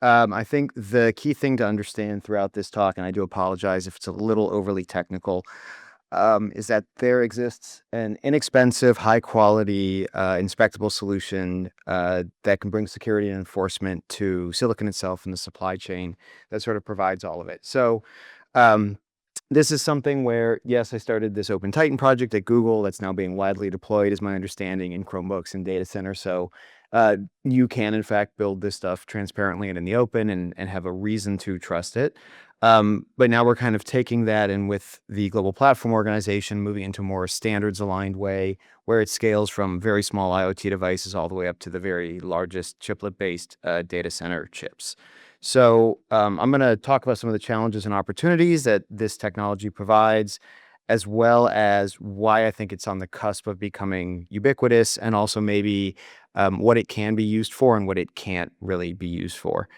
I think the key thing to understand throughout this talk, and I do apologize if it's a little overly technical, is that there exists an inexpensive, high quality, inspectable solution that can bring security and enforcement to silicon itself and the supply chain that sort of provides all of it. So, um, this is something where, yes, I started this OpenTitan project at Google that's now being widely deployed, is my understanding, in Chromebooks and data centers. So you can, in fact, build this stuff transparently and in the open and have a reason to trust it. But now we're kind of taking that and with the global platform organization, moving into a more standards aligned way where it scales from very small IoT devices all the way up to the very largest chiplet based data center chips. So I'm going to talk about some of the challenges and opportunities that this technology provides, as well as why I think it's on the cusp of becoming ubiquitous, and also maybe what it can be used for and what it can't really be used for.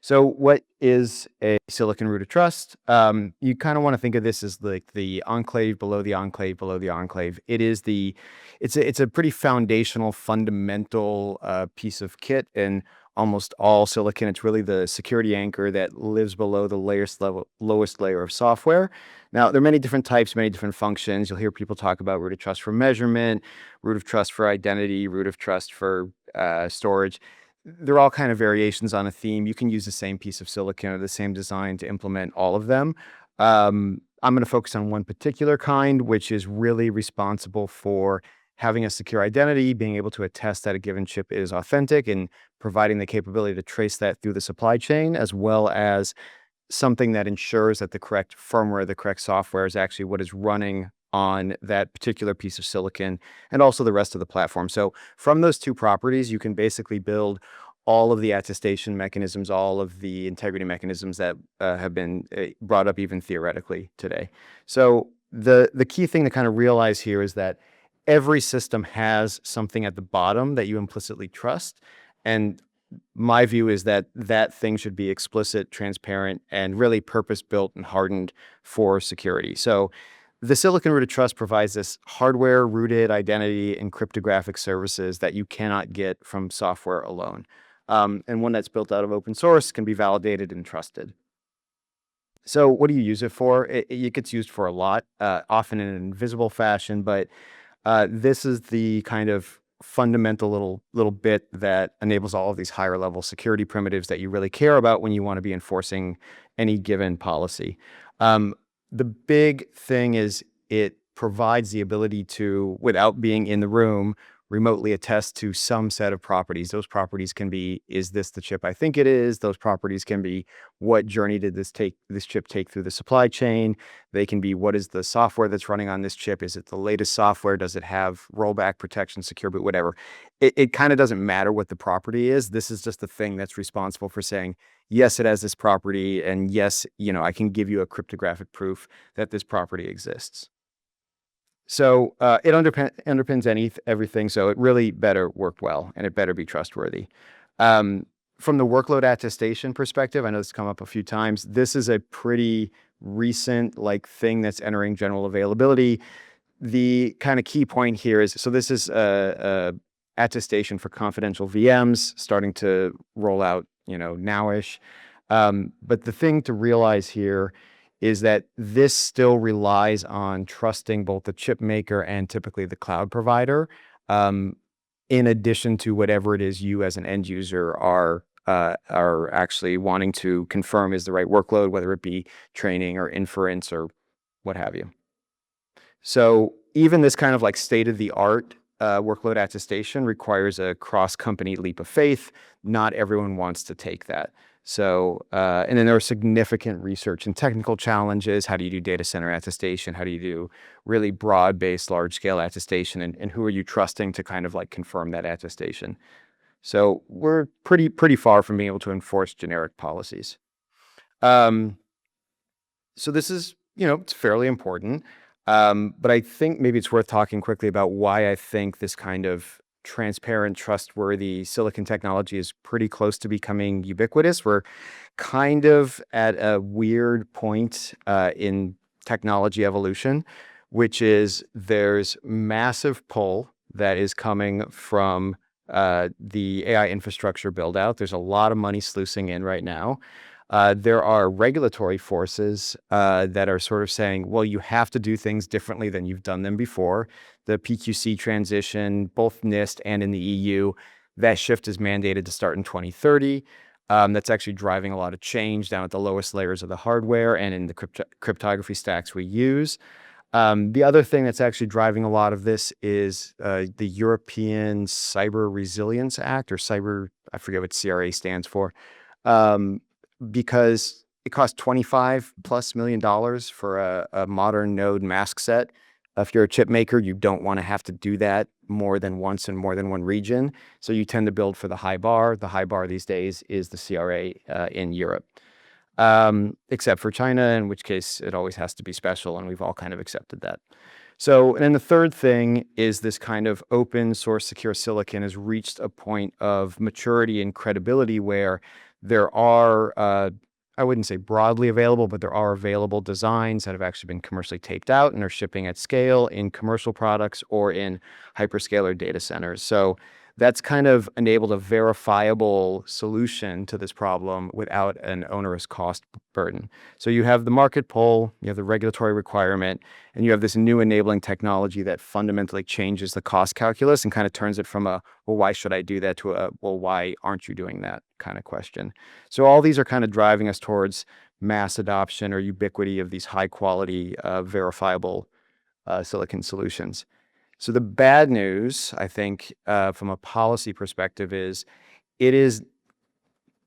So what is a silicon root of trust? You kind of want to think of this as like the enclave below the enclave below the enclave. It's a pretty foundational, fundamental piece of kit in almost all silicon. It's really the security anchor that lives below the lowest layer of software. Now, there are many different types, many different functions. You'll hear people talk about root of trust for measurement, root of trust for identity, root of trust for storage. They're all kind of variations on a theme. You can use the same piece of silicon or the same design to implement all of them. I'm going to focus on one particular kind, which is really responsible for having a secure identity, being able to attest that a given chip is authentic, and providing the capability to trace that through the supply chain, as well as something that ensures that the correct firmware, the correct software is actually what is running on that particular piece of silicon and also the rest of the platform. So from those two properties, you can basically build all of the attestation mechanisms, all of the integrity mechanisms that have been brought up even theoretically today. So the key thing to kind of realize here is that every system has something at the bottom that you implicitly trust. And my view is that that thing should be explicit, transparent, and really purpose-built and hardened for security. So the silicon root of trust provides this hardware-rooted identity and cryptographic services that you cannot get from software alone. And one that's built out of open source can be validated and trusted. So what do you use it for? It gets used for a lot, often in an invisible fashion, but this is the kind of fundamental little bit that enables all of these higher level security primitives that you really care about when you want to be enforcing any given policy. The big thing is it provides the ability to, without being in the room, remotely attest to some set of properties. Those properties can be, is this the chip I think it is? Those properties can be, what journey did this chip take through the supply chain? They can be, what is the software that's running on this chip? Is it the latest software? Does it have rollback protection, secure boot, whatever? It kind of doesn't matter what the property is. This is just the thing that's responsible for saying, yes, it has this property, and yes, I can give you a cryptographic proof that this property exists. So it underpins everything. So it really better work well, and it better be trustworthy. From the workload attestation perspective, I know this has come up a few times. This is a pretty recent thing that's entering general availability. The kind of key point here is, so this is a attestation for confidential VMs starting to roll out, nowish. But the thing to realize here is that this still relies on trusting both the chip maker and typically the cloud provider, in addition to whatever it is you as an end user are actually wanting to confirm is the right workload, whether it be training or inference or what have you. So even this kind of state-of-the-art workload attestation requires a cross-company leap of faith. Not everyone wants to take that. So, and then there are significant research and technical challenges. How do you do data center attestation? How do you do really broad-based, large-scale attestation? And who are you trusting to kind of confirm that attestation? So we're pretty far from being able to enforce generic policies. So this is, it's fairly important. But I think maybe it's worth talking quickly about why I think this kind of transparent, trustworthy silicon technology is pretty close to becoming ubiquitous. We're kind of at a weird point in technology evolution, which is there's massive pull that is coming from the AI infrastructure build out. There's a lot of money sluicing in right now. There are regulatory forces that are sort of saying, well, you have to do things differently than you've done them before. The PQC transition, both NIST and in the EU, that shift is mandated to start in 2030. That's actually driving a lot of change down at the lowest layers of the hardware and in the cryptography stacks we use. The other thing that's actually driving a lot of this is the European Cyber Resilience Act, or I forget what CRA stands for, because it costs $25+ million for a modern node mask set. If you're a chip maker, you don't want to have to do that more than once in more than one region. So you tend to build for the high bar. The high bar these days is the CRA in Europe, except for China, in which case it always has to be special, and we've all kind of accepted that. So, and then the third thing is this kind of open source secure silicon has reached a point of maturity and credibility where there are, I wouldn't say broadly available, but there are available designs that have actually been commercially taped out and are shipping at scale in commercial products or in hyperscaler data centers. So that's kind of enabled a verifiable solution to this problem without an onerous cost burden. So you have the market pull, you have the regulatory requirement, and you have this new enabling technology that fundamentally changes the cost calculus and kind of turns it from a, well, why should I do that, to a, well, why aren't you doing that kind of question. So all these are kind of driving us towards mass adoption or ubiquity of these high quality, verifiable silicon solutions. So the bad news, I think, from a policy perspective is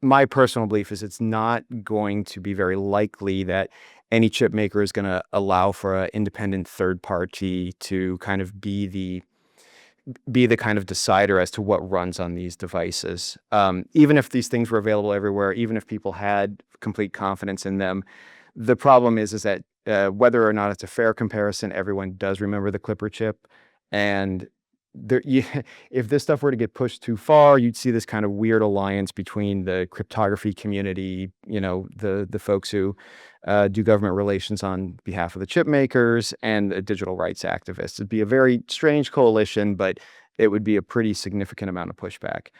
my personal belief is it's not going to be very likely that any chip maker is going to allow for an independent third party to kind of be the kind of decider as to what runs on these devices. Even if these things were available everywhere, even if people had complete confidence in them, the problem is that whether or not it's a fair comparison, everyone does remember the Clipper chip. And if this stuff were to get pushed too far, you'd see this kind of weird alliance between the cryptography community, the folks who do government relations on behalf of the chip makers, and the digital rights activists. It'd be a very strange coalition, but it would be a pretty significant amount of pushback.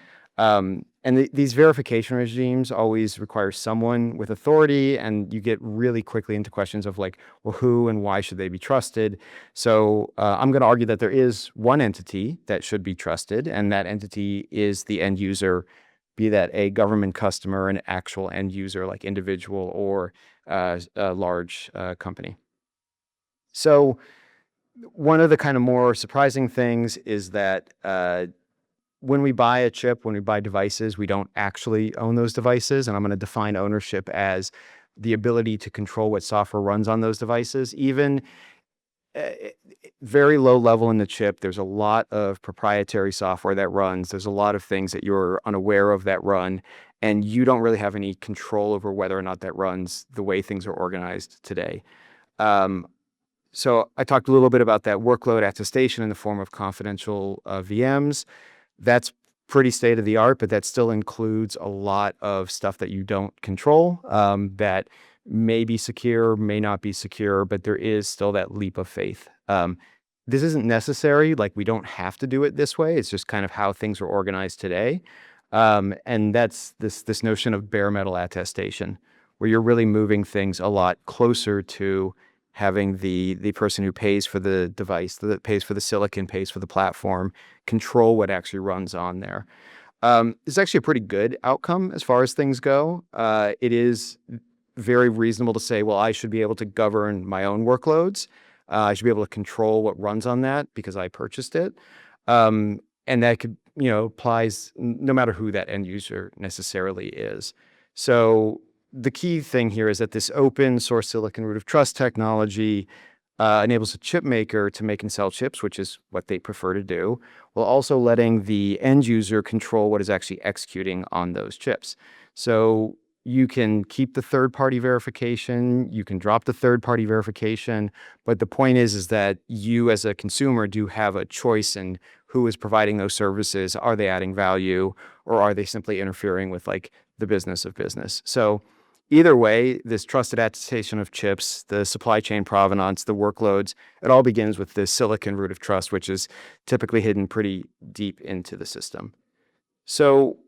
And these verification regimes always require someone with authority, and you get really quickly into questions of like, well, who and why should they be trusted? So I'm going to argue that there is one entity that should be trusted, and that entity is the end user, be that a government customer, an actual end user like individual, or a large company. So one of the kind of more surprising things is that when we buy a chip, when we buy devices, we don't actually own those devices. And I'm going to define ownership as the ability to control what software runs on those devices. Even very low level in the chip, there's a lot of proprietary software that runs. There's a lot of things that you're unaware of that run, and you don't really have any control over whether or not that runs the way things are organized today. So I talked a little bit about that workload attestation in the form of confidential VMs. That's pretty state of the art, but that still includes a lot of stuff that you don't control, that may be secure, may not be secure, but there is still that leap of faith. This isn't necessary, like we don't have to do it this way. It's just kind of how things are organized today. And that's this notion of bare metal attestation, where you're really moving things a lot closer to having the person who pays for the device, that pays for the silicon, pays for the platform, control what actually runs on there. It's actually a pretty good outcome as far as things go. It is very reasonable to say, well, I should be able to govern my own workloads. I should be able to control what runs on that because I purchased it. And that could, applies no matter who that end user necessarily is. So the key thing here is that this open source silicon root of trust technology enables a chip maker to make and sell chips, which is what they prefer to do, while also letting the end user control what is actually executing on those chips. So you can keep the third-party verification, you can drop the third-party verification, but the point is that you as a consumer do have a choice in who is providing those services. Are they adding value, or are they simply interfering with like the business of business? So either way, this trusted attestation of chips, the supply chain provenance, the workloads, it all begins with this silicon root of trust, which is typically hidden pretty deep into the system. So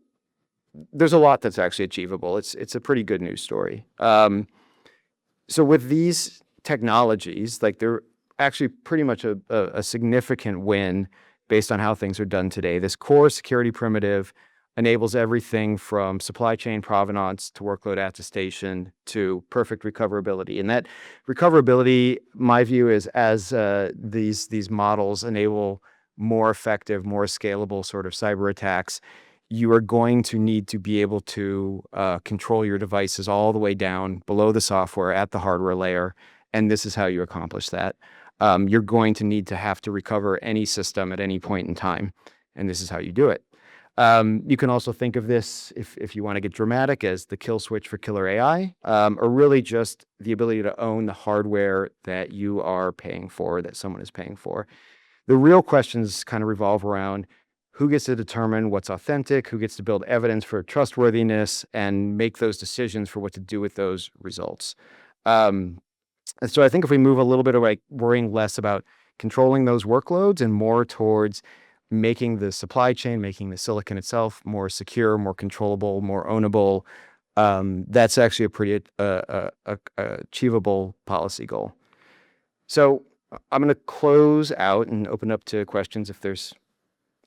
there's a lot that's actually achievable. It's a pretty good news story. So with these technologies, like they're actually pretty much a significant win based on how things are done today. This core security primitive enables everything from supply chain provenance to workload attestation to perfect recoverability. And that recoverability, my view is, as these models enable more effective, more scalable sort of cyber attacks, you are going to need to be able to control your devices all the way down below the software at the hardware layer. And this is how you accomplish that. You're going to need to have to recover any system at any point in time. And this is how you do it. You can also think of this, if you want to get dramatic, as the kill switch for killer AI, or really just the ability to own the hardware that you are paying for, that someone is paying for. The real questions kind of revolve around who gets to determine what's authentic, who gets to build evidence for trustworthiness, and make those decisions for what to do with those results. And so I think if we move a little bit away, worrying less about controlling those workloads and more towards making the supply chain, making the silicon itself more secure, more controllable, more ownable, that's actually a pretty achievable policy goal. So I'm going to close out and open up to questions if there's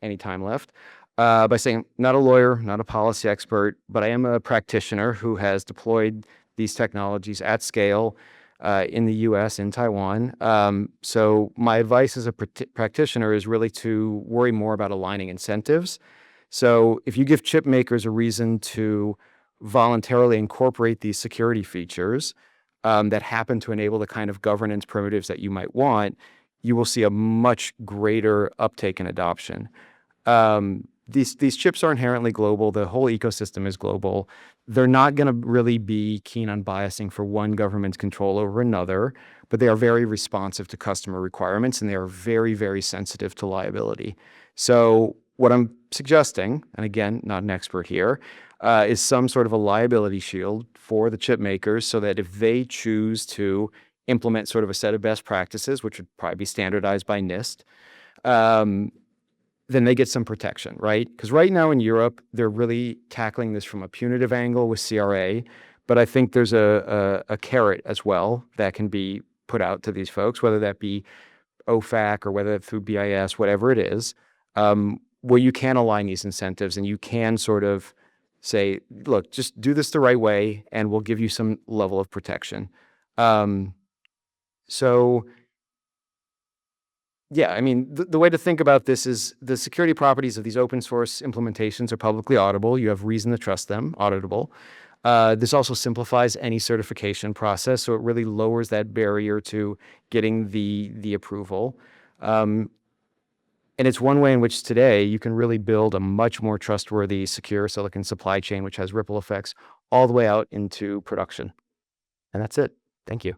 any time left, by saying, not a lawyer, not a policy expert, but I am a practitioner who has deployed these technologies at scale in the US, in Taiwan. So my advice as a practitioner is really to worry more about aligning incentives. So if you give chip makers a reason to voluntarily incorporate these security features that happen to enable the kind of governance primitives that you might want, you will see a much greater uptake and adoption. These chips are inherently global. The whole ecosystem is global. They're not going to really be keen on biasing for one government's control over another, but they are very responsive to customer requirements, and they are very, very sensitive to liability. So what I'm suggesting, and again, not an expert here, is some sort of a liability shield for the chip makers so that if they choose to implement sort of a set of best practices, which would probably be standardized by NIST, then they get some protection, right? Because right now in Europe, they're really tackling this from a punitive angle with CRA, but I think there's a carrot as well that can be put out to these folks, whether that be OFAC or whether that's through BIS, whatever it is, where you can align these incentives and you can sort of say, look, just do this the right way and we'll give you some level of protection. So yeah, I mean, the way to think about this is the security properties of these open source implementations are publicly auditable. You have reason to trust them, auditable. This also simplifies any certification process, so it really lowers that barrier to getting the approval. And it's one way in which today you can really build a much more trustworthy, secure silicon supply chain, which has ripple effects all the way out into production. And that's it. Thank you.